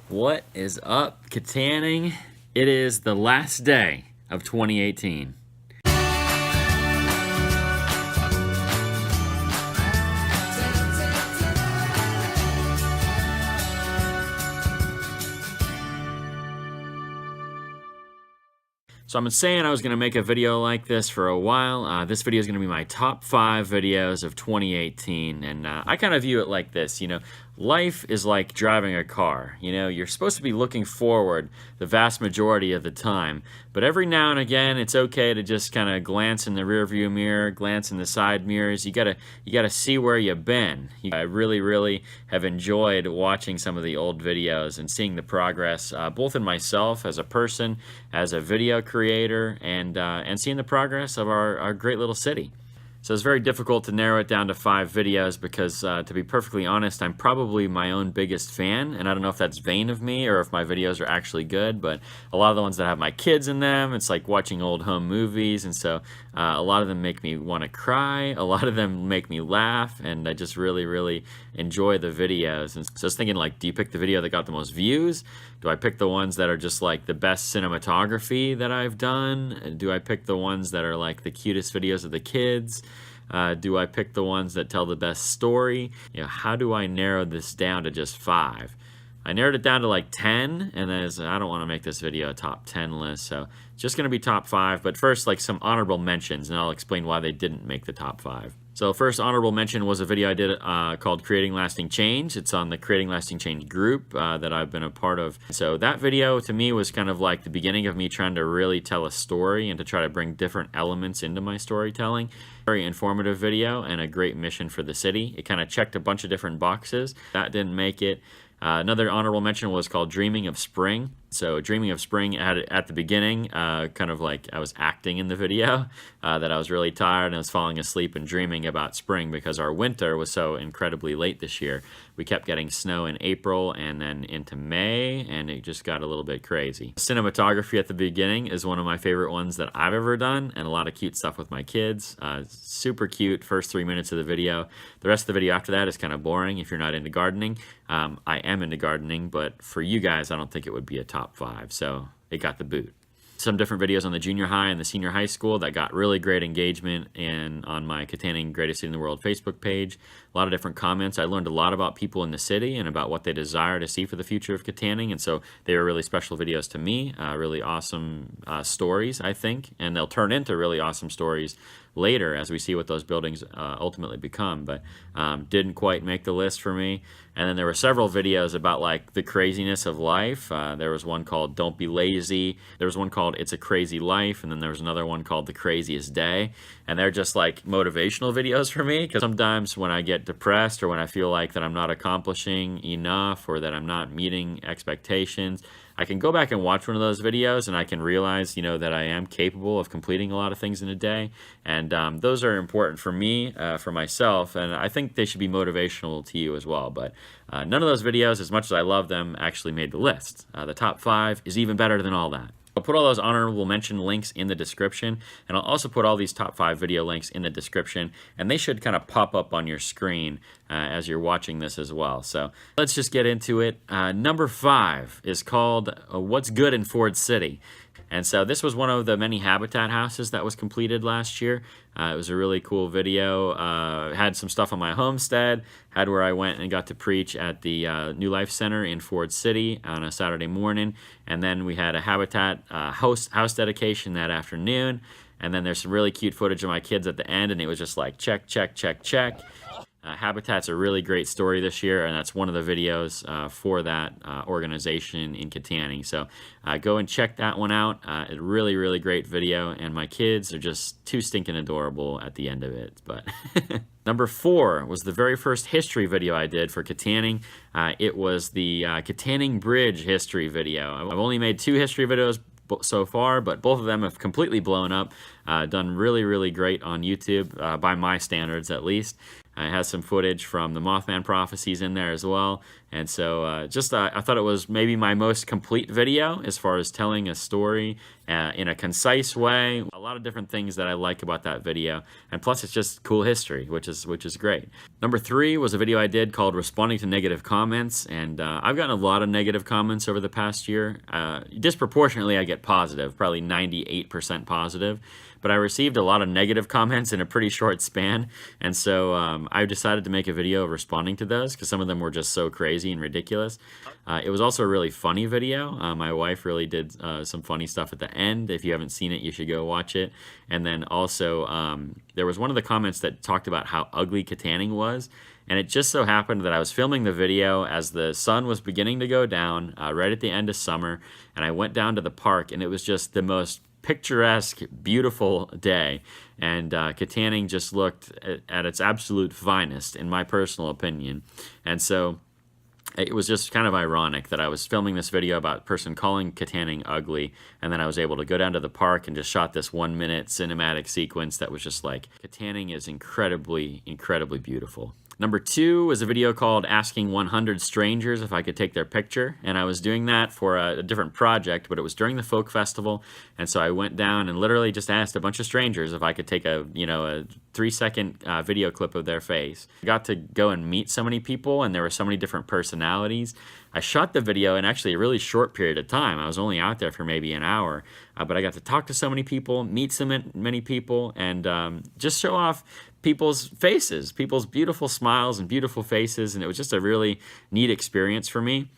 What is up, Kittanning? It is the last day of 2018. So I've been saying I was going to make a video like this for a while. This video is going to be my top 5 videos of 2018, and I kind of view it like this, life is like driving a car. You're supposed to be looking forward the vast majority of the time, but every now and again it's okay to just kind of glance in the rearview mirror, glance in the side mirrors. You gotta see where you've been. I really have enjoyed watching some of the old videos and seeing the progress, both in myself as a person, as a video creator, and seeing the progress of our great little city. So it's very difficult to narrow it down to 5 videos because, to be perfectly honest, I'm probably my own biggest fan, and I don't know if that's vain of me or if my videos are actually good, but a lot of the ones that have my kids in them, it's like watching old home movies, and so a lot of them make me want to cry, a lot of them make me laugh, and I just really enjoy the videos. And so I was thinking, like, do you pick the video that got the most views? Do I pick the ones that are just like the best cinematography that I've done? Do I pick the ones that are like the cutest videos of the kids? Do I pick the ones that tell the best story? How do I narrow this down to just 5? I narrowed it down to like 10, and then I don't want to make this video a top 10 list, so it's just going to be top 5. But first, like, some honorable mentions, and I'll explain why they didn't make the top 5. So first honorable mention was a video I did called Creating Lasting Change. It's on the Creating Lasting Change group that I've been a part of. So that video to me was kind of like the beginning of me trying to really tell a story and to try to bring different elements into my storytelling. Very informative video and a great mission for the city. It kind of checked a bunch of different boxes. That didn't make it. Another honorable mention was called Dreaming of Spring. So Dreaming of Spring had at the beginning, kind of like I was acting in the video, that I was really tired and I was falling asleep and dreaming about spring because our winter was so incredibly late this year. We kept getting snow in April and then into May, and it just got a little bit crazy. Cinematography at the beginning is one of my favorite ones that I've ever done, and a lot of cute stuff with my kids. Super cute first 3 minutes of the video. The rest of the video after that is kind of boring if you're not into gardening. I am into gardening, but for you guys, I don't think it would be a top 5, so it got the boot. Some different videos on the junior high and the senior high school that got really great engagement on my Kittanning Greatest City in the World Facebook page. A lot of different comments. I learned a lot about people in the city and about what they desire to see for the future of Kittanning, and so they were really special videos to me, really awesome stories, I think, and they'll turn into really awesome stories later as we see what those buildings ultimately become, but didn't quite make the list for me. And then there were several videos about like the craziness of life. There was one called Don't Be Lazy. There was one called It's a Crazy Life, and then there was another one called The Craziest Day. And they're just like motivational videos for me, because sometimes when I get depressed or when I feel like that I'm not accomplishing enough or that I'm not meeting expectations, I can go back and watch one of those videos and I can realize, that I am capable of completing a lot of things in a day. And those are important for me, for myself, and I think they should be motivational to you as well. But none of those videos, as much as I love them, actually made the list. The top 5 is even better than all that. I'll put all those honorable mention links in the description, and I'll also put all these top 5 video links in the description, and they should kind of pop up on your screen as you're watching this as well. So let's just get into it. Number 5 is called What's Good in Ford City. And so this was one of the many habitat houses that was completed last year. It was a really cool video. Had some stuff on my homestead, had where I went and got to preach at the New Life Center in Ford City on a Saturday morning. And then we had a habitat house dedication that afternoon. And then there's some really cute footage of my kids at the end, and it was just like check. Habitat's a really great story this year, and that's one of the videos for that organization in Kittanning. So go and check that one out. It's a really great video, and my kids are just too stinking adorable at the end of it. But Number 4 was the very first history video I did for Kittanning. It was the Kittanning Bridge history video. I've only made 2 history videos so far, but both of them have completely blown up, done really great on YouTube, by my standards at least. It has some footage from the Mothman prophecies in there as well. And so I thought it was maybe my most complete video as far as telling a story in a concise way. A lot of different things that I like about that video. And plus it's just cool history, which is great. Number 3 was a video I did called Responding to Negative Comments. And I've gotten a lot of negative comments over the past year. Disproportionately I get positive, probably 98% positive. But I received a lot of negative comments in a pretty short span, and so I decided to make a video of responding to those because some of them were just so crazy and ridiculous. It was also a really funny video. My wife really did some funny stuff at the end. If you haven't seen it, you should go watch it. And then also there was one of the comments that talked about how ugly Kittanning was, and it just so happened that I was filming the video as the sun was beginning to go down right at the end of summer, and I went down to the park, and it was just the most picturesque, beautiful day, and Kittanning just looked at its absolute finest, in my personal opinion. And so it was just kind of ironic that I was filming this video about a person calling Kittanning ugly, and then I was able to go down to the park and just shot this 1-minute cinematic sequence that was just like, Kittanning is incredibly, incredibly beautiful. Number 2 was a video called Asking 100 Strangers If I Could Take Their Picture, and I was doing that for a different project, but it was during the folk festival, and so I went down and literally just asked a bunch of strangers if I could take a 3-second video clip of their face. I got to go and meet so many people, and there were so many different personalities. I shot the video in actually a really short period of time. I was only out there for maybe an hour, but I got to talk to so many people, meet so many people, and just show off people's faces, people's beautiful smiles and beautiful faces, and it was just a really neat experience for me.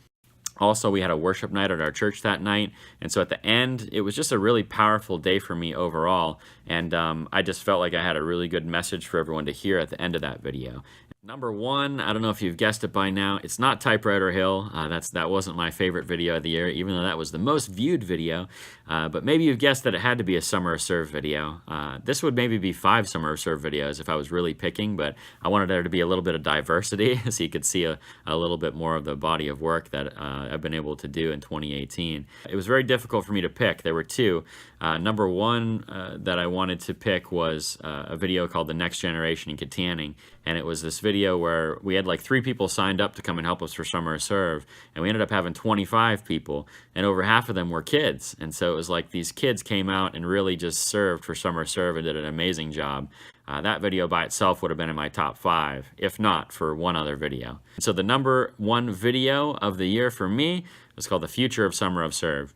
Also, we had a worship night at our church that night, and so at the end, it was just a really powerful day for me overall, and I just felt like I had a really good message for everyone to hear at the end of that video. Number 1, I don't know if you've guessed it by now, it's not Typewriter Hill. That wasn't my favorite video of the year, even though that was the most viewed video. But maybe you've guessed that it had to be a Summer of Serve video. This would maybe be 5 Summer of Serve videos if I was really picking, but I wanted there to be a little bit of diversity so you could see a little bit more of the body of work that I've been able to do in 2018. It was very difficult for me to pick. There were 2. Number 1 that I wanted to pick was a video called The Next Generation in Kittanning, and it was this video where we had like 3 people signed up to come and help us for Summer of Serve, and we ended up having 25 people, and over half of them were kids, and so it was like these kids came out and really just served for Summer of Serve and did an amazing job. That video by itself would have been in my top 5, if not for one other video. So the number 1 video of the year for me was called The Future of Summer of Serve.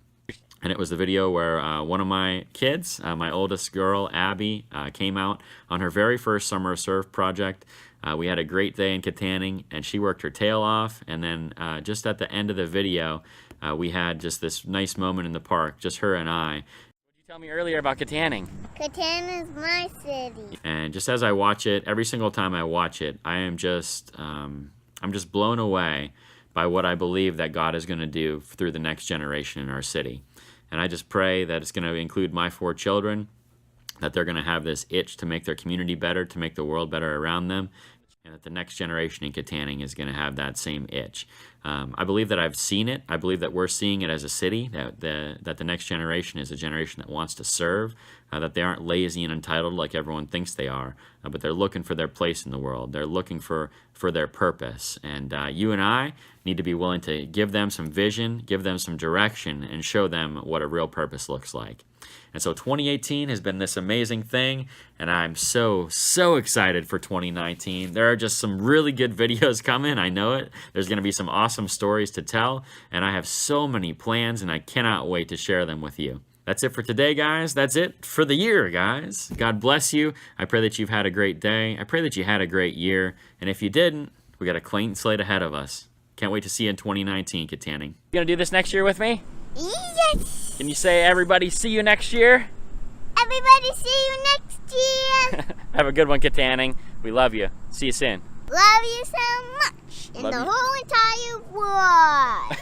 And it was the video where one of my kids, my oldest girl, Abby, came out on her very first Summer of Serve project. We had a great day in Kittanning, and she worked her tail off. And then just at the end of the video, we had just this nice moment in the park, just her and I. What did you tell me earlier about Kittanning? Kittanning is my city. And just as I watch it, every single time I watch it, I'm just blown away by what I believe that God is going to do through the next generation in our city. And I just pray that it's going to include my 4 children, that they're going to have this itch to make their community better, to make the world better around them, and that the next generation in Kittanning is going to have that same itch. I believe that I've seen it. I believe that we're seeing it as a city, that the next generation is a generation that wants to serve, that they aren't lazy and entitled like everyone thinks they are, but they're looking for their place in the world. They're looking for their purpose. And you and I need to be willing to give them some vision, give them some direction, and show them what a real purpose looks like. And so 2018 has been this amazing thing, and I'm so excited for 2019. There are just some really good videos coming, I know it. There's going to be some awesome stories to tell, and I have so many plans, and I cannot wait to share them with you. That's it for today, guys. That's it for the year, guys. God bless you. I pray that you've had a great day. I pray that you had a great year, and if you didn't, we got a clean slate ahead of us. Can't wait to see you in 2019, Kittanning. You gonna do this next year with me? Yes! Can you say, everybody, see you next year? Everybody see you next year! Have a good one, Kittanning. We love you. See you soon. Love you so much in the whole entire world.